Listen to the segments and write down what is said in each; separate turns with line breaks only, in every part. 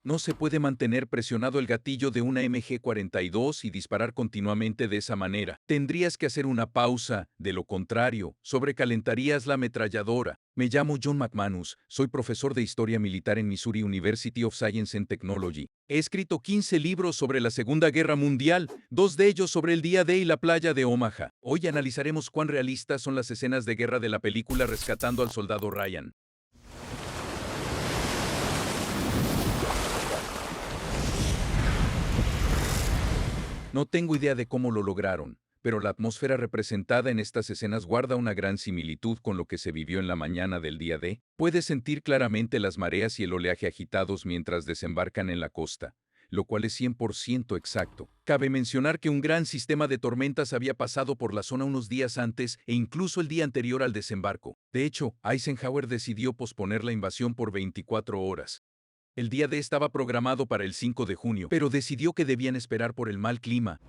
No se puede mantener presionado el gatillo de una MG-42 y disparar continuamente de esa manera. Tendrías que hacer una pausa, de lo contrario, sobrecalentarías la ametralladora. Me llamo John McManus, soy profesor de Historia Militar en Missouri University of Science and Technology. He escrito 15 libros sobre la Segunda Guerra Mundial, 2 de ellos sobre el día D y la playa de Omaha. Hoy analizaremos cuán realistas son las escenas de guerra de la película Rescatando al Soldado Ryan. No tengo idea de cómo lo lograron, pero la atmósfera representada en estas escenas guarda una gran similitud con lo que se vivió en la mañana del día D. Puedes sentir claramente las mareas y el oleaje agitados mientras desembarcan en la costa, lo cual es 100% exacto. Cabe mencionar que un gran sistema de tormentas había pasado por la zona unos días antes e incluso el día anterior al desembarco. De hecho, Eisenhower decidió posponer la invasión por 24 horas. El día D estaba programado para el 5 de junio, pero decidió que debían esperar por el mal clima.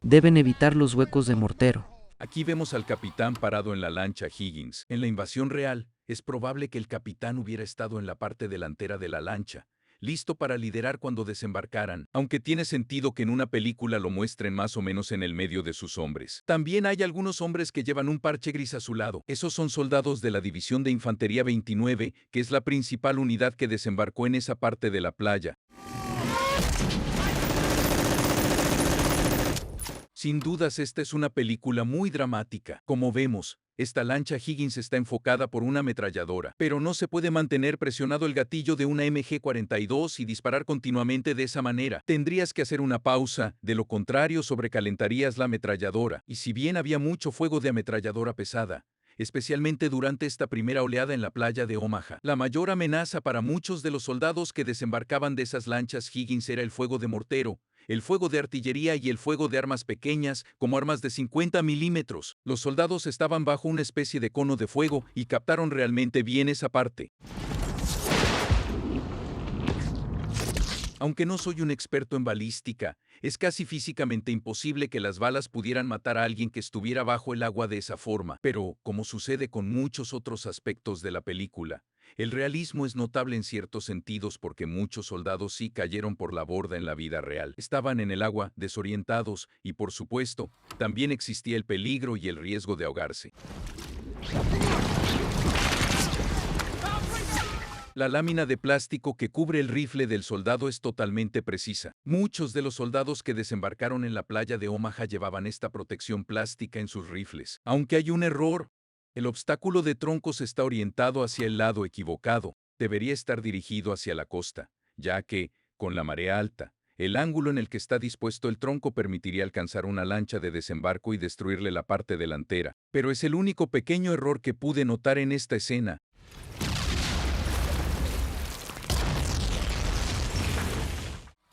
Deben evitar los huecos de mortero.
Aquí vemos al capitán parado en la lancha Higgins. En la invasión real, es probable que el capitán hubiera estado en la parte delantera de la lancha, listo para liderar cuando desembarcaran, aunque tiene sentido que en una película lo muestren más o menos en el medio de sus hombres. También hay algunos hombres que llevan un parche gris a su lado. Esos son soldados de la División de Infantería 29, que es la principal unidad que desembarcó en esa parte de la playa. Sin dudas, esta es una película muy dramática. Como vemos, esta lancha Higgins está enfocada por una ametralladora, pero no se puede mantener presionado el gatillo de una MG-42 y disparar continuamente de esa manera. Tendrías que hacer una pausa, de lo contrario sobrecalentarías la ametralladora. Y si bien había mucho fuego de ametralladora pesada, especialmente durante esta primera oleada en la playa de Omaha, la mayor amenaza para muchos de los soldados que desembarcaban de esas lanchas Higgins era el fuego de mortero, el fuego de artillería y el fuego de armas pequeñas, como armas de 50 milímetros. Los soldados estaban bajo una especie de cono de fuego y captaron realmente bien esa parte. Aunque no soy un experto en balística, es casi físicamente imposible que las balas pudieran matar a alguien que estuviera bajo el agua de esa forma. Pero, como sucede con muchos otros aspectos de la película, el realismo es notable en ciertos sentidos porque muchos soldados sí cayeron por la borda en la vida real. Estaban en el agua, desorientados, y por supuesto, también existía el peligro y el riesgo de ahogarse. La lámina de plástico que cubre el rifle del soldado es totalmente precisa. Muchos de los soldados que desembarcaron en la playa de Omaha llevaban esta protección plástica en sus rifles. Aunque hay un error, el obstáculo de troncos está orientado hacia el lado equivocado. Debería estar dirigido hacia la costa, ya que, con la marea alta, el ángulo en el que está dispuesto el tronco permitiría alcanzar una lancha de desembarco y destruirle la parte delantera. Pero es el único pequeño error que pude notar en esta escena.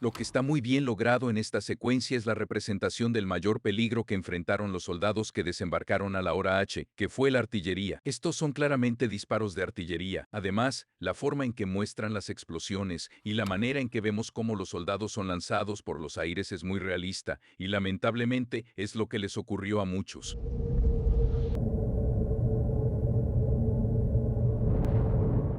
Lo que está muy bien logrado en esta secuencia es la representación del mayor peligro que enfrentaron los soldados que desembarcaron a la hora H, que fue la artillería. Estos son claramente disparos de artillería. Además, la forma en que muestran las explosiones y la manera en que vemos cómo los soldados son lanzados por los aires es muy realista, y lamentablemente es lo que les ocurrió a muchos.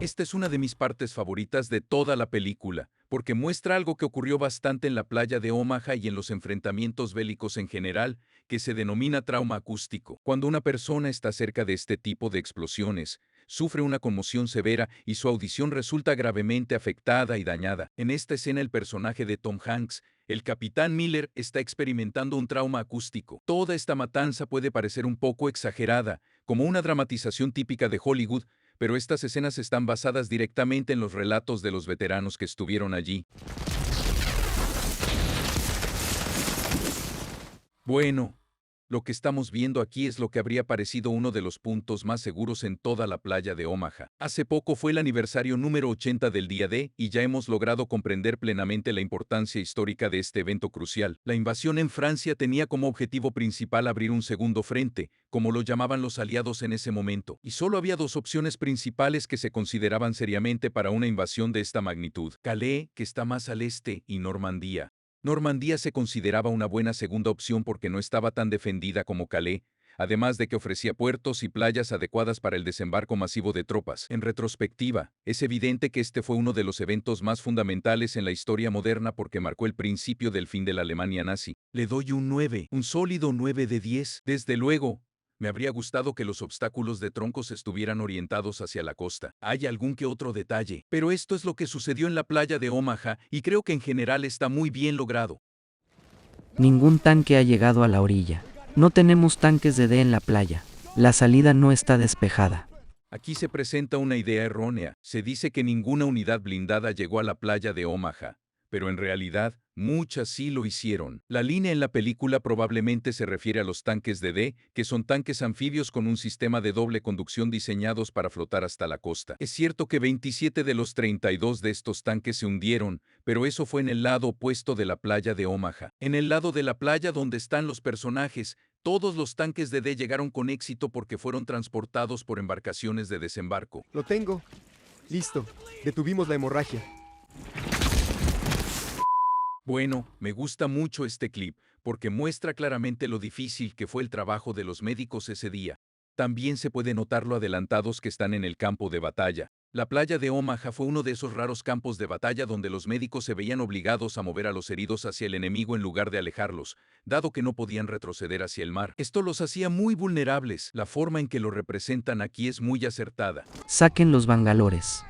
Esta es una de mis partes favoritas de toda la película, porque muestra algo que ocurrió bastante en la playa de Omaha y en los enfrentamientos bélicos en general, que se denomina trauma acústico. Cuando una persona está cerca de este tipo de explosiones, sufre una conmoción severa y su audición resulta gravemente afectada y dañada. En esta escena el personaje de Tom Hanks, el capitán Miller, está experimentando un trauma acústico. Toda esta matanza puede parecer un poco exagerada, como una dramatización típica de Hollywood, pero estas escenas están basadas directamente en los relatos de los veteranos que estuvieron allí. Bueno, lo que estamos viendo aquí es lo que habría parecido uno de los puntos más seguros en toda la playa de Omaha. Hace poco fue el aniversario número 80 del día D y ya hemos logrado comprender plenamente la importancia histórica de este evento crucial. La invasión en Francia tenía como objetivo principal abrir un segundo frente, como lo llamaban los aliados en ese momento, y solo había dos opciones principales que se consideraban seriamente para una invasión de esta magnitud: Calais, que está más al este, y Normandía. Normandía se consideraba una buena segunda opción porque no estaba tan defendida como Calais, además de que ofrecía puertos y playas adecuadas para el desembarco masivo de tropas. En retrospectiva, es evidente que este fue uno de los eventos más fundamentales en la historia moderna porque marcó el principio del fin de la Alemania nazi. Le doy un 9, un sólido 9 de 10. Desde luego, me habría gustado que los obstáculos de troncos estuvieran orientados hacia la costa. Hay algún que otro detalle, pero esto es lo que sucedió en la playa de Omaha y creo que en general está muy bien logrado.
Ningún tanque ha llegado a la orilla. No tenemos tanques de D en la playa. La salida no está despejada.
Aquí se presenta una idea errónea. Se dice que ninguna unidad blindada llegó a la playa de Omaha, pero en realidad, muchas sí lo hicieron. La línea en la película probablemente se refiere a los tanques de D, que son tanques anfibios con un sistema de doble conducción diseñados para flotar hasta la costa. Es cierto que 27 de los 32 de estos tanques se hundieron, pero eso fue en el lado opuesto de la playa de Omaha. En el lado de la playa donde están los personajes, todos los tanques de D llegaron con éxito porque fueron transportados por embarcaciones de desembarco.
Lo tengo. Listo. Detuvimos la hemorragia.
Bueno, me gusta mucho este clip, porque muestra claramente lo difícil que fue el trabajo de los médicos ese día. También se puede notar lo adelantados que están en el campo de batalla. La playa de Omaha fue uno de esos raros campos de batalla donde los médicos se veían obligados a mover a los heridos hacia el enemigo en lugar de alejarlos, dado que no podían retroceder hacia el mar. Esto los hacía muy vulnerables. La forma en que lo representan aquí es muy acertada.
Saquen los bangalores.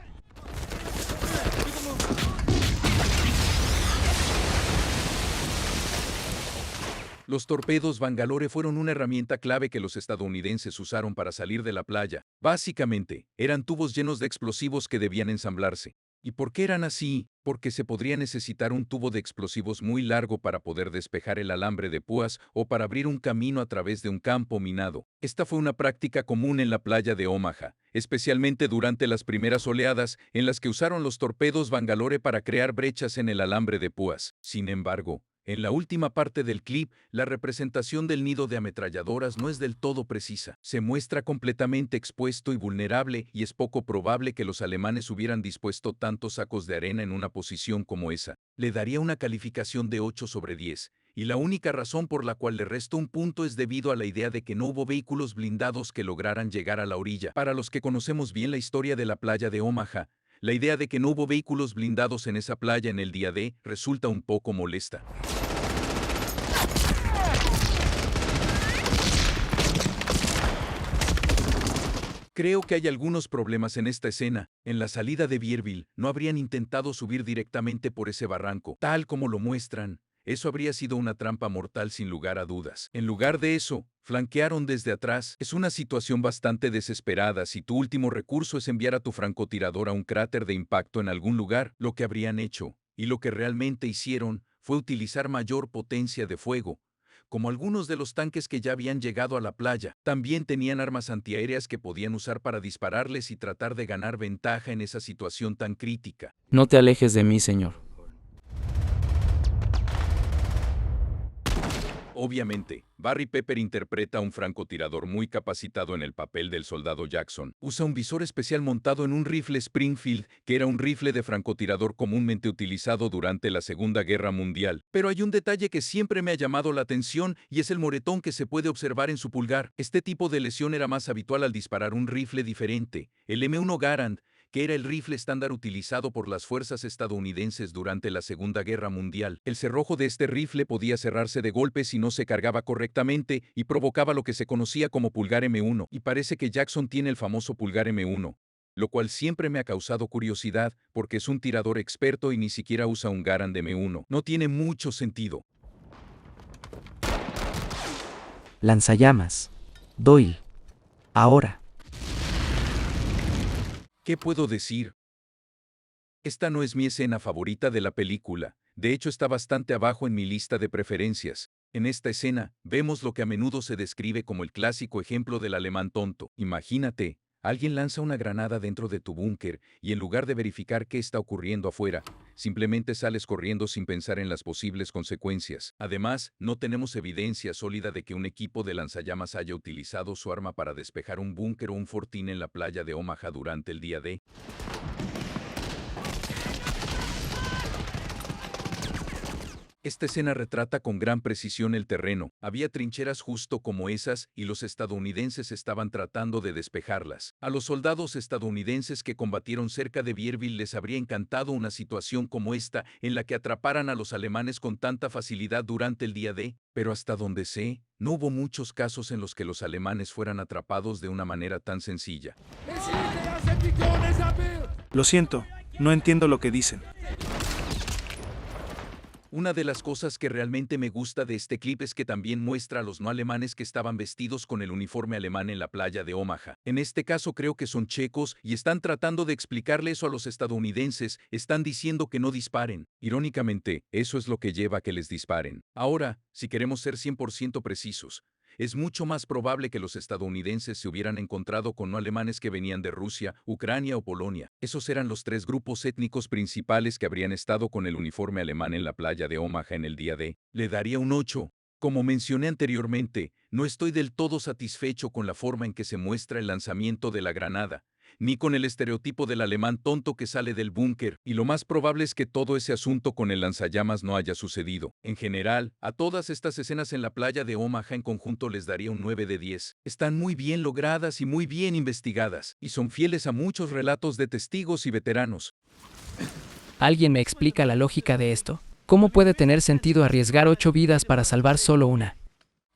Los torpedos Bangalore fueron una herramienta clave que los estadounidenses usaron para salir de la playa. Básicamente, eran tubos llenos de explosivos que debían ensamblarse. ¿Y por qué eran así? Porque se podría necesitar un tubo de explosivos muy largo para poder despejar el alambre de púas o para abrir un camino a través de un campo minado. Esta fue una práctica común en la playa de Omaha, especialmente durante las primeras oleadas en las que usaron los torpedos Bangalore para crear brechas en el alambre de púas. Sin embargo, en la última parte del clip, la representación del nido de ametralladoras no es del todo precisa. Se muestra completamente expuesto y vulnerable y es poco probable que los alemanes hubieran dispuesto tantos sacos de arena en una posición como esa. Le daría una calificación de 8 sobre 10, y la única razón por la cual le resto un punto es debido a la idea de que no hubo vehículos blindados que lograran llegar a la orilla. Para los que conocemos bien la historia de la playa de Omaha, la idea de que no hubo vehículos blindados en esa playa en el día D resulta un poco molesta. Creo que hay algunos problemas en esta escena. En la salida de Bierville, no habrían intentado subir directamente por ese barranco, tal como lo muestran. Eso habría sido una trampa mortal sin lugar a dudas. En lugar de eso, flanquearon desde atrás. Es una situación bastante desesperada si tu último recurso es enviar a tu francotirador a un cráter de impacto en algún lugar. Lo que habrían hecho, y lo que realmente hicieron, fue utilizar mayor potencia de fuego. Como algunos de los tanques que ya habían llegado a la playa, también tenían armas antiaéreas que podían usar para dispararles y tratar de ganar ventaja en esa situación tan crítica.
No te alejes de mí, señor.
Obviamente, Barry Pepper interpreta a un francotirador muy capacitado en el papel del soldado Jackson. Usa un visor especial montado en un rifle Springfield, que era un rifle de francotirador comúnmente utilizado durante la Segunda Guerra Mundial. Pero hay un detalle que siempre me ha llamado la atención y es el moretón que se puede observar en su pulgar. Este tipo de lesión era más habitual al disparar un rifle diferente, el M1 Garand, que era el rifle estándar utilizado por las fuerzas estadounidenses durante la Segunda Guerra Mundial. El cerrojo de este rifle podía cerrarse de golpe si no se cargaba correctamente y provocaba lo que se conocía como pulgar M1, y parece que Jackson tiene el famoso pulgar M1, lo cual siempre me ha causado curiosidad porque es un tirador experto y ni siquiera usa un Garand M1. No tiene mucho sentido.
Lanzallamas. Doyle. Ahora.
¿Qué puedo decir? Esta no es mi escena favorita de la película, de hecho está bastante abajo en mi lista de preferencias. En esta escena, vemos lo que a menudo se describe como el clásico ejemplo del alemán tonto. Imagínate, alguien lanza una granada dentro de tu búnker y en lugar de verificar qué está ocurriendo afuera, simplemente sales corriendo sin pensar en las posibles consecuencias. Además, no tenemos evidencia sólida de que un equipo de lanzallamas haya utilizado su arma para despejar un búnker o un fortín en la playa de Omaha durante el día D. Esta escena retrata con gran precisión el terreno. Había trincheras justo como esas y los estadounidenses estaban tratando de despejarlas. A los soldados estadounidenses que combatieron cerca de Bierville les habría encantado una situación como esta en la que atraparan a los alemanes con tanta facilidad durante el día D, pero hasta donde sé, no hubo muchos casos en los que los alemanes fueran atrapados de una manera tan sencilla.
Lo siento, no entiendo lo que dicen.
Una de las cosas que realmente me gusta de este clip es que también muestra a los no alemanes que estaban vestidos con el uniforme alemán en la playa de Omaha. En este caso creo que son checos y están tratando de explicarle eso a los estadounidenses, están diciendo que no disparen. Irónicamente, eso es lo que lleva a que les disparen. Ahora, si queremos ser 100% precisos, es mucho más probable que los estadounidenses se hubieran encontrado con no alemanes que venían de Rusia, Ucrania o Polonia. Esos eran los tres grupos étnicos principales que habrían estado con el uniforme alemán en la playa de Omaha en el día D. Le daría un 8. Como mencioné anteriormente, no estoy del todo satisfecho con la forma en que se muestra el lanzamiento de la granada, ni con el estereotipo del alemán tonto que sale del búnker, y lo más probable es que todo ese asunto con el lanzallamas no haya sucedido. En general, a todas estas escenas en la playa de Omaha en conjunto les daría un 9 de 10. Están muy bien logradas y muy bien investigadas, y son fieles a muchos relatos de testigos y veteranos.
¿Alguien me explica la lógica de esto? ¿Cómo puede tener sentido arriesgar 8 vidas para salvar solo una?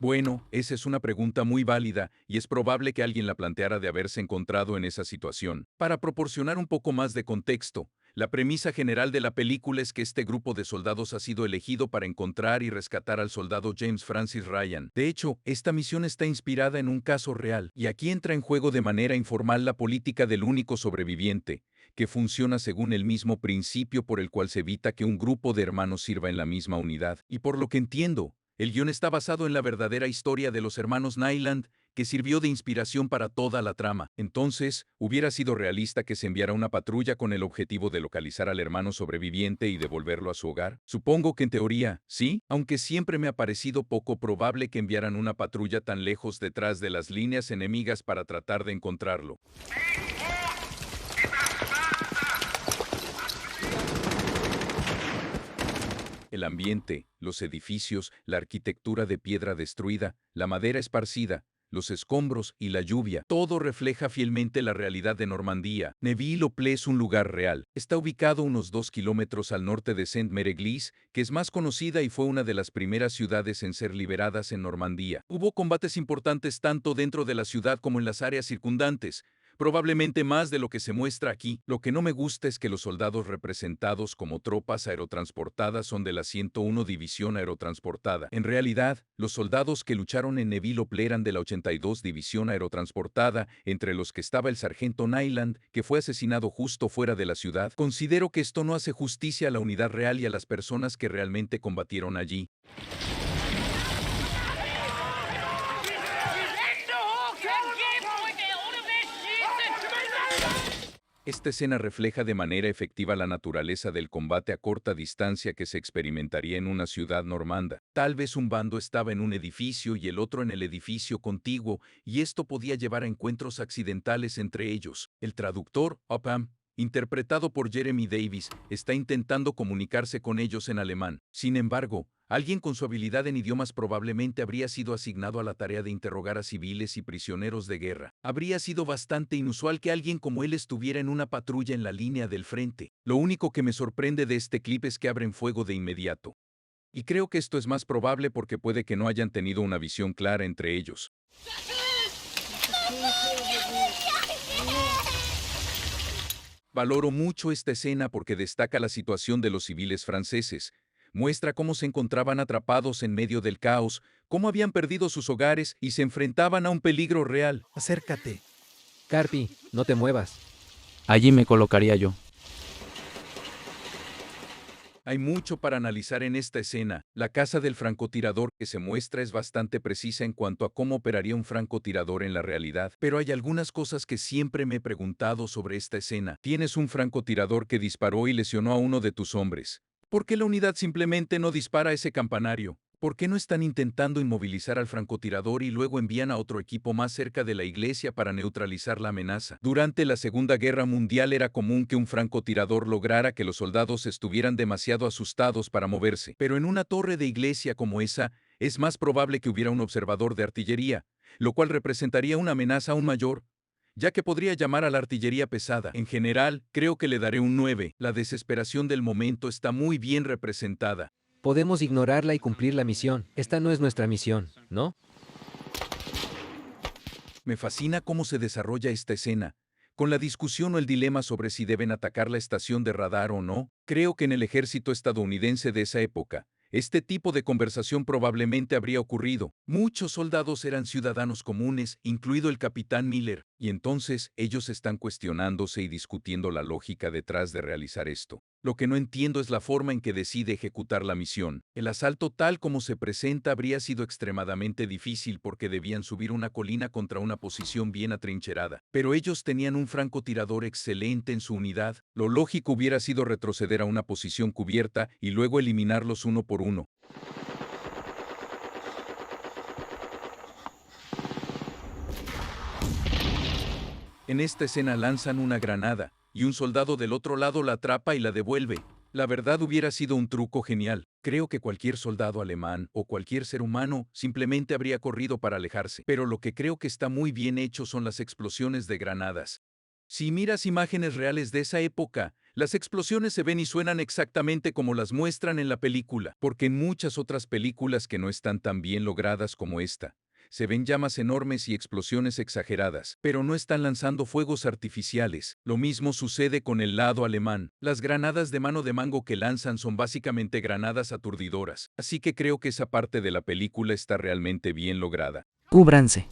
Bueno, esa es una pregunta muy válida y es probable que alguien la planteara de haberse encontrado en esa situación. Para proporcionar un poco más de contexto, la premisa general de la película es que este grupo de soldados ha sido elegido para encontrar y rescatar al soldado James Francis Ryan. De hecho, esta misión está inspirada en un caso real, y aquí entra en juego de manera informal la política del único sobreviviente, que funciona según el mismo principio por el cual se evita que un grupo de hermanos sirva en la misma unidad. Y por lo que entiendo, el guión está basado en la verdadera historia de los hermanos Nyland, que sirvió de inspiración para toda la trama. Entonces, hubiera sido realista que se enviara una patrulla con el objetivo de localizar al hermano sobreviviente y devolverlo a su hogar. Supongo que en teoría, sí, aunque siempre me ha parecido poco probable que enviaran una patrulla tan lejos detrás de las líneas enemigas para tratar de encontrarlo. El ambiente, los edificios, la arquitectura de piedra destruida, la madera esparcida, los escombros y la lluvia, todo refleja fielmente la realidad de Normandía. Neuville-au-Pleu es un lugar real. Está ubicado unos 2 kilómetros al norte de Saint-Mère-Église, que es más conocida y fue una de las primeras ciudades en ser liberadas en Normandía. Hubo combates importantes tanto dentro de la ciudad como en las áreas circundantes, probablemente más de lo que se muestra aquí. Lo que no me gusta es que los soldados representados como tropas aerotransportadas son de la 101 División Aerotransportada. En realidad, los soldados que lucharon en Neuville-au-Pleu eran de la 82 División Aerotransportada, entre los que estaba el sargento Nyland, que fue asesinado justo fuera de la ciudad. Considero que esto no hace justicia a la unidad real y a las personas que realmente combatieron allí. Esta escena refleja de manera efectiva la naturaleza del combate a corta distancia que se experimentaría en una ciudad normanda. Tal vez un bando estaba en un edificio y el otro en el edificio contiguo, y esto podía llevar a encuentros accidentales entre ellos. El traductor, Upham, interpretado por Jeremy Davis, está intentando comunicarse con ellos en alemán. Sin embargo, alguien con su habilidad en idiomas probablemente habría sido asignado a la tarea de interrogar a civiles y prisioneros de guerra. Habría sido bastante inusual que alguien como él estuviera en una patrulla en la línea del frente. Lo único que me sorprende de este clip es que abren fuego de inmediato. Y creo que esto es más probable porque puede que no hayan tenido una visión clara entre ellos. Valoro mucho esta escena porque destaca la situación de los civiles franceses. Muestra cómo se encontraban atrapados en medio del caos, cómo habían perdido sus hogares y se enfrentaban a un peligro real.
Acércate.
Carpi, no te muevas.
Allí me colocaría yo.
Hay mucho para analizar en esta escena. La casa del francotirador que se muestra es bastante precisa en cuanto a cómo operaría un francotirador en la realidad, pero hay algunas cosas que siempre me he preguntado sobre esta escena. Tienes un francotirador que disparó y lesionó a uno de tus hombres. ¿Por qué la unidad simplemente no dispara ese campanario? ¿Por qué no están intentando inmovilizar al francotirador y luego envían a otro equipo más cerca de la iglesia para neutralizar la amenaza? Durante la Segunda Guerra Mundial era común que un francotirador lograra que los soldados estuvieran demasiado asustados para moverse, pero en una torre de iglesia como esa, es más probable que hubiera un observador de artillería, lo cual representaría una amenaza aún mayor, ya que podría llamar a la artillería pesada. En general, creo que le daré un 9. La desesperación del momento está muy bien representada.
Podemos ignorarla y cumplir la misión. Esta no es nuestra misión, ¿no?
Me fascina cómo se desarrolla esta escena, con la discusión o el dilema sobre si deben atacar la estación de radar o no. Creo que en el ejército estadounidense de esa época, este tipo de conversación probablemente habría ocurrido. Muchos soldados eran ciudadanos comunes, incluido el capitán Miller, y entonces ellos están cuestionándose y discutiendo la lógica detrás de realizar esto. Lo que no entiendo es la forma en que decide ejecutar la misión. El asalto tal como se presenta habría sido extremadamente difícil porque debían subir una colina contra una posición bien atrincherada. Pero ellos tenían un francotirador excelente en su unidad. Lo lógico hubiera sido retroceder a una posición cubierta y luego eliminarlos uno por uno. En esta escena lanzan una granada, y un soldado del otro lado la atrapa y la devuelve. La verdad hubiera sido un truco genial. Creo que cualquier soldado alemán o cualquier ser humano simplemente habría corrido para alejarse. Pero lo que creo que está muy bien hecho son las explosiones de granadas. Si miras imágenes reales de esa época, las explosiones se ven y suenan exactamente como las muestran en la película, porque en muchas otras películas que no están tan bien logradas como esta, se ven llamas enormes y explosiones exageradas, pero no están lanzando fuegos artificiales. Lo mismo sucede con el lado alemán. Las granadas de mano de mango que lanzan son básicamente granadas aturdidoras, así que creo que esa parte de la película está realmente bien lograda.
Cúbranse.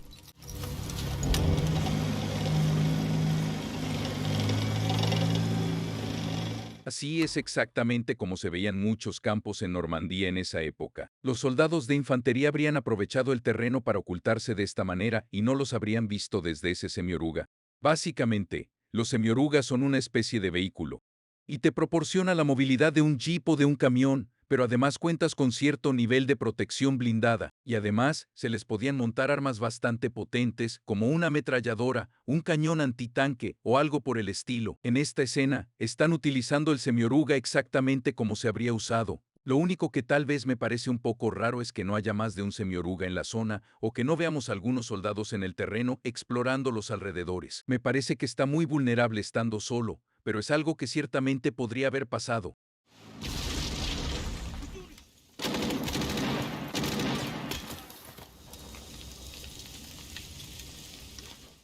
Así es exactamente como se veían muchos campos en Normandía en esa época. Los soldados de infantería habrían aprovechado el terreno para ocultarse de esta manera y no los habrían visto desde ese semioruga. Básicamente, los semiorugas son una especie de vehículo y te proporciona la movilidad de un jeep o de un camión, pero además cuentas con cierto nivel de protección blindada, y además se les podían montar armas bastante potentes como una ametralladora, un cañón antitanque o algo por el estilo. En esta escena, están utilizando el semioruga exactamente como se habría usado. Lo único que tal vez me parece un poco raro es que no haya más de un semioruga en la zona o que no veamos algunos soldados en el terreno explorando los alrededores. Me parece que está muy vulnerable estando solo, pero es algo que ciertamente podría haber pasado.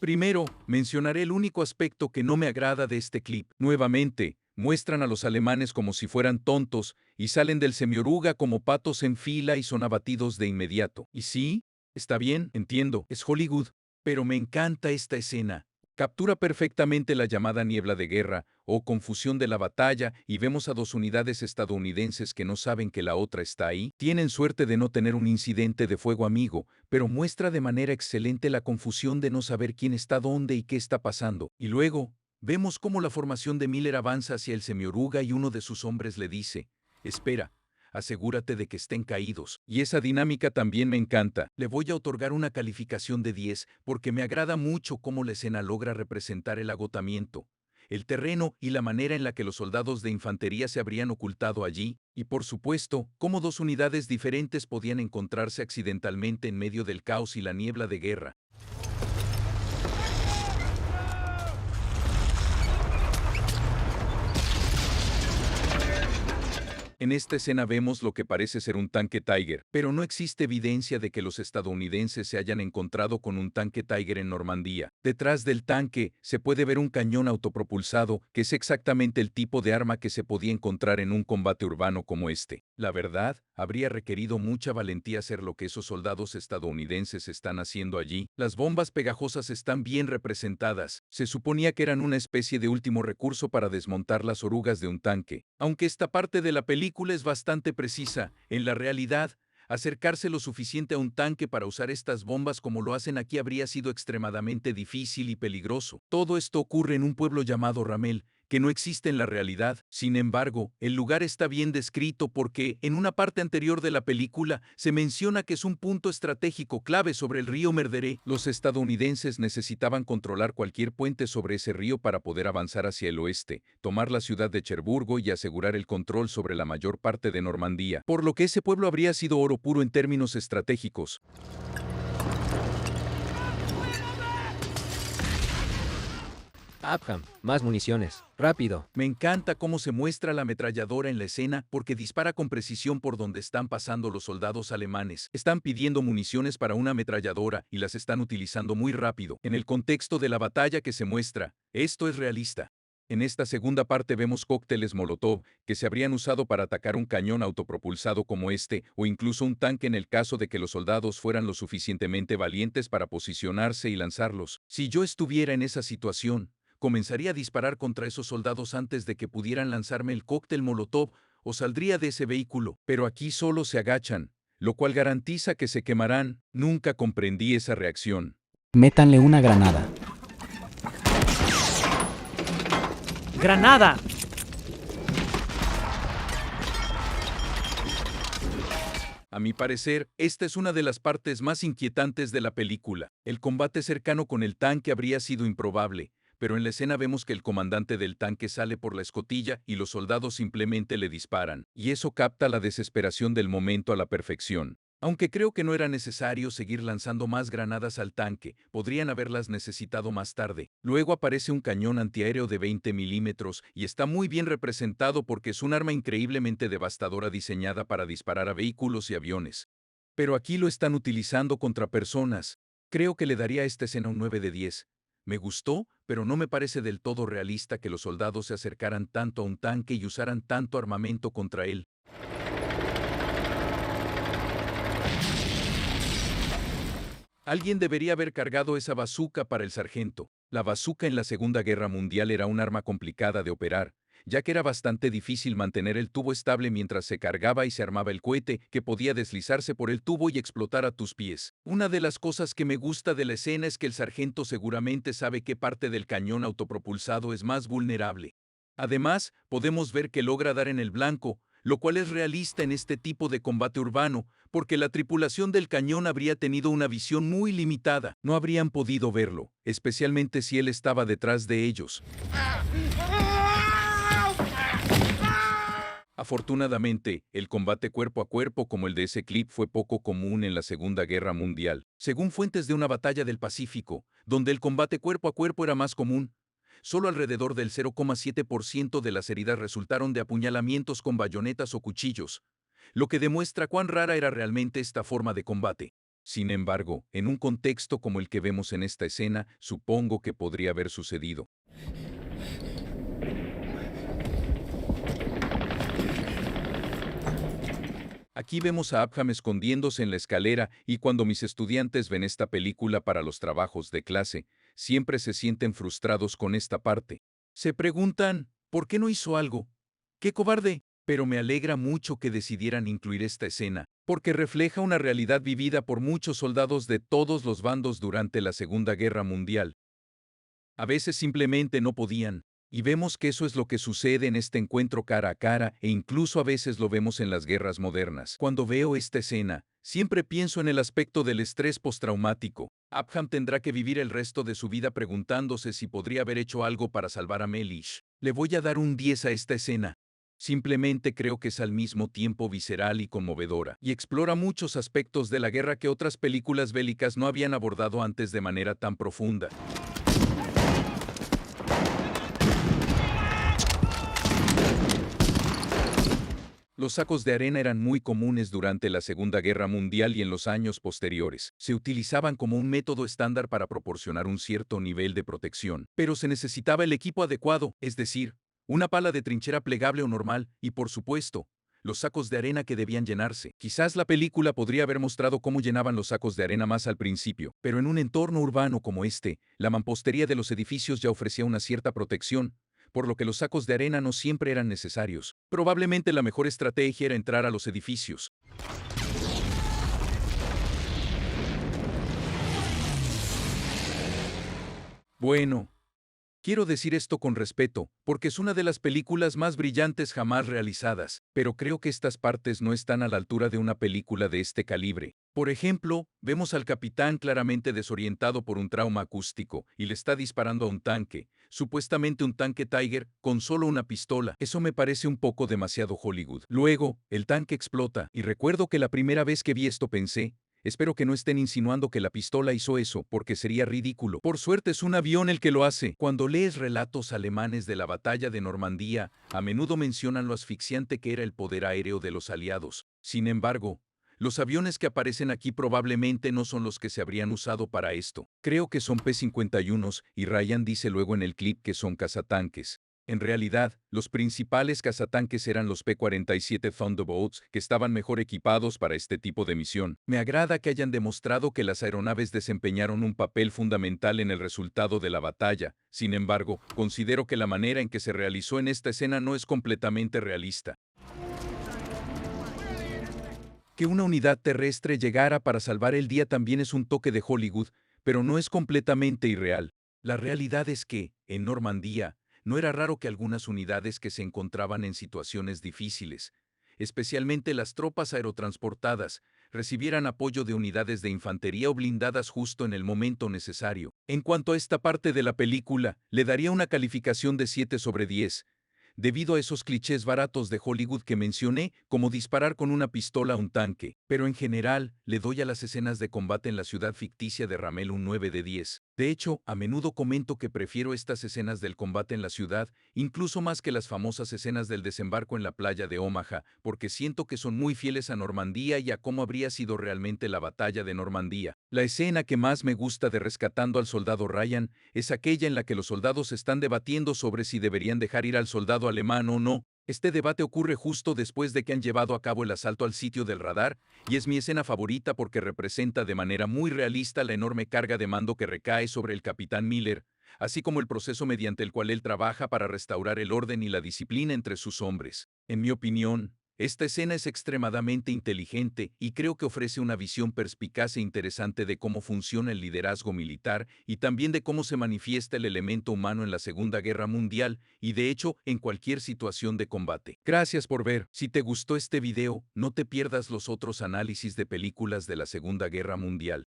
Primero, mencionaré el único aspecto que no me agrada de este clip. Nuevamente, muestran a los alemanes como si fueran tontos y salen del semioruga como patos en fila y son abatidos de inmediato. Y sí, está bien, entiendo, es Hollywood, pero me encanta esta escena. Captura perfectamente la llamada niebla de guerra o confusión de la batalla y vemos a dos unidades estadounidenses que no saben que la otra está ahí. Tienen suerte de no tener un incidente de fuego amigo, pero muestra de manera excelente la confusión de no saber quién está dónde y qué está pasando. Y luego, vemos cómo la formación de Miller avanza hacia el semioruga y uno de sus hombres le dice, «Espera, asegúrate de que estén caídos». Y esa dinámica también me encanta. Le voy a otorgar una calificación de 10 porque me agrada mucho cómo la escena logra representar el agotamiento, el terreno y la manera en la que los soldados de infantería se habrían ocultado allí, y por supuesto, cómo dos unidades diferentes podían encontrarse accidentalmente en medio del caos y la niebla de guerra. En esta escena vemos lo que parece ser un tanque Tiger, pero no existe evidencia de que los estadounidenses se hayan encontrado con un tanque Tiger en Normandía. Detrás del tanque se puede ver un cañón autopropulsado, que es exactamente el tipo de arma que se podía encontrar en un combate urbano como este. La verdad, habría requerido mucha valentía hacer lo que esos soldados estadounidenses están haciendo allí. Las bombas pegajosas están bien representadas. Se suponía que eran una especie de último recurso para desmontar las orugas de un tanque. Aunque esta parte de la película es bastante precisa, en la realidad, acercarse lo suficiente a un tanque para usar estas bombas como lo hacen aquí habría sido extremadamente difícil y peligroso. Todo esto ocurre en un pueblo llamado Ramel, que no existe en la realidad. Sin embargo, el lugar está bien descrito porque, en una parte anterior de la película, se menciona que es un punto estratégico clave sobre el río Merderé. Los estadounidenses necesitaban controlar cualquier puente sobre ese río para poder avanzar hacia el oeste, tomar la ciudad de Cherburgo y asegurar el control sobre la mayor parte de Normandía, por lo que ese pueblo habría sido oro puro en términos estratégicos.
Upham, más municiones. Rápido.
Me encanta cómo se muestra la ametralladora en la escena porque dispara con precisión por donde están pasando los soldados alemanes. Están pidiendo municiones para una ametralladora y las están utilizando muy rápido. En el contexto de la batalla que se muestra, esto es realista. En esta segunda parte vemos cócteles Molotov que se habrían usado para atacar un cañón autopropulsado como este, o incluso un tanque en el caso de que los soldados fueran lo suficientemente valientes para posicionarse y lanzarlos. Si yo estuviera en esa situación, comenzaría a disparar contra esos soldados antes de que pudieran lanzarme el cóctel Molotov o saldría de ese vehículo, pero aquí solo se agachan, lo cual garantiza que se quemarán. Nunca comprendí esa reacción.
Métanle una granada.
¡Granada!
A mi parecer, esta es una de las partes más inquietantes de la película. El combate cercano con el tanque habría sido improbable, pero en la escena vemos que el comandante del tanque sale por la escotilla y los soldados simplemente le disparan, y eso capta la desesperación del momento a la perfección. Aunque creo que no era necesario seguir lanzando más granadas al tanque, podrían haberlas necesitado más tarde. Luego aparece un cañón antiaéreo de 20 milímetros y está muy bien representado porque es un arma increíblemente devastadora diseñada para disparar a vehículos y aviones. Pero aquí lo están utilizando contra personas. Creo que le daría a esta escena un 9 de 10. Me gustó, pero no me parece del todo realista que los soldados se acercaran tanto a un tanque y usaran tanto armamento contra él. Alguien debería haber cargado esa bazuca para el sargento. La bazuca en la Segunda Guerra Mundial era un arma complicada de operar, ya que era bastante difícil mantener el tubo estable mientras se cargaba y se armaba el cohete, que podía deslizarse por el tubo y explotar a tus pies. Una de las cosas que me gusta de la escena es que el sargento seguramente sabe qué parte del cañón autopropulsado es más vulnerable. Además, podemos ver que logra dar en el blanco, lo cual es realista en este tipo de combate urbano, porque la tripulación del cañón habría tenido una visión muy limitada. No habrían podido verlo, especialmente si él estaba detrás de ellos. Afortunadamente, el combate cuerpo a cuerpo como el de ese clip fue poco común en la Segunda Guerra Mundial. Según fuentes de una batalla del Pacífico, donde el combate cuerpo a cuerpo era más común, solo alrededor del 0,7% de las heridas resultaron de apuñalamientos con bayonetas o cuchillos, lo que demuestra cuán rara era realmente esta forma de combate. Sin embargo, en un contexto como el que vemos en esta escena, supongo que podría haber sucedido. Aquí vemos a Upham escondiéndose en la escalera y cuando mis estudiantes ven esta película para los trabajos de clase, siempre se sienten frustrados con esta parte. Se preguntan, ¿por qué no hizo algo? ¡Qué cobarde! Pero me alegra mucho que decidieran incluir esta escena, porque refleja una realidad vivida por muchos soldados de todos los bandos durante la Segunda Guerra Mundial. A veces simplemente no podían. Y vemos que eso es lo que sucede en este encuentro cara a cara e incluso a veces lo vemos en las guerras modernas. Cuando veo esta escena, siempre pienso en el aspecto del estrés postraumático. Upham tendrá que vivir el resto de su vida preguntándose si podría haber hecho algo para salvar a Mellish. Le voy a dar un 10 a esta escena. Simplemente creo que es al mismo tiempo visceral y conmovedora, y explora muchos aspectos de la guerra que otras películas bélicas no habían abordado antes de manera tan profunda. Los sacos de arena eran muy comunes durante la Segunda Guerra Mundial y en los años posteriores. Se utilizaban como un método estándar para proporcionar un cierto nivel de protección, pero se necesitaba el equipo adecuado, es decir, una pala de trinchera plegable o normal, y por supuesto, los sacos de arena que debían llenarse. Quizás la película podría haber mostrado cómo llenaban los sacos de arena más al principio, pero en un entorno urbano como este, la mampostería de los edificios ya ofrecía una cierta protección, por lo que los sacos de arena no siempre eran necesarios. Probablemente la mejor estrategia era entrar a los edificios. Bueno, Quiero decir esto con respeto, porque es una de las películas más brillantes jamás realizadas, pero creo que estas partes no están a la altura de una película de este calibre. Por ejemplo, vemos al capitán claramente desorientado por un trauma acústico y le está disparando a un tanque, supuestamente un tanque Tiger, con solo una pistola. Eso me parece un poco demasiado Hollywood. Luego, el tanque explota, y recuerdo que la primera vez que vi esto pensé, espero que no estén insinuando que la pistola hizo eso, porque sería ridículo. Por suerte es un avión el que lo hace. Cuando lees relatos alemanes de la batalla de Normandía, a menudo mencionan lo asfixiante que era el poder aéreo de los aliados. Sin embargo, los aviones que aparecen aquí probablemente no son los que se habrían usado para esto. Creo que son P-51 y Ryan dice luego en el clip que son cazatanques. En realidad, los principales cazatanques eran los P-47 Thunderbolts, que estaban mejor equipados para este tipo de misión. Me agrada que hayan demostrado que las aeronaves desempeñaron un papel fundamental en el resultado de la batalla. Sin embargo, considero que la manera en que se realizó en esta escena no es completamente realista. Que una unidad terrestre llegara para salvar el día también es un toque de Hollywood, pero no es completamente irreal. La realidad es que, en Normandía, no era raro que algunas unidades que se encontraban en situaciones difíciles, especialmente las tropas aerotransportadas, recibieran apoyo de unidades de infantería o blindadas justo en el momento necesario. En cuanto a esta parte de la película, le daría una calificación de 7 sobre 10, debido a esos clichés baratos de Hollywood que mencioné, como disparar con una pistola a un tanque, pero en general, le doy a las escenas de combate en la ciudad ficticia de Ramel un 9 de 10. De hecho, a menudo comento que prefiero estas escenas del combate en la ciudad, incluso más que las famosas escenas del desembarco en la playa de Omaha, porque siento que son muy fieles a Normandía y a cómo habría sido realmente la batalla de Normandía. La escena que más me gusta de Rescatando al Soldado Ryan es aquella en la que los soldados están debatiendo sobre si deberían dejar ir al soldado alemán o no. Este debate ocurre justo después de que han llevado a cabo el asalto al sitio del radar, y es mi escena favorita porque representa de manera muy realista la enorme carga de mando que recae sobre el capitán Miller, así como el proceso mediante el cual él trabaja para restaurar el orden y la disciplina entre sus hombres. En mi opinión, esta escena es extremadamente inteligente y creo que ofrece una visión perspicaz e interesante de cómo funciona el liderazgo militar y también de cómo se manifiesta el elemento humano en la Segunda Guerra Mundial y de hecho en cualquier situación de combate. Gracias por ver. Si te gustó este video, no te pierdas los otros análisis de películas de la Segunda Guerra Mundial.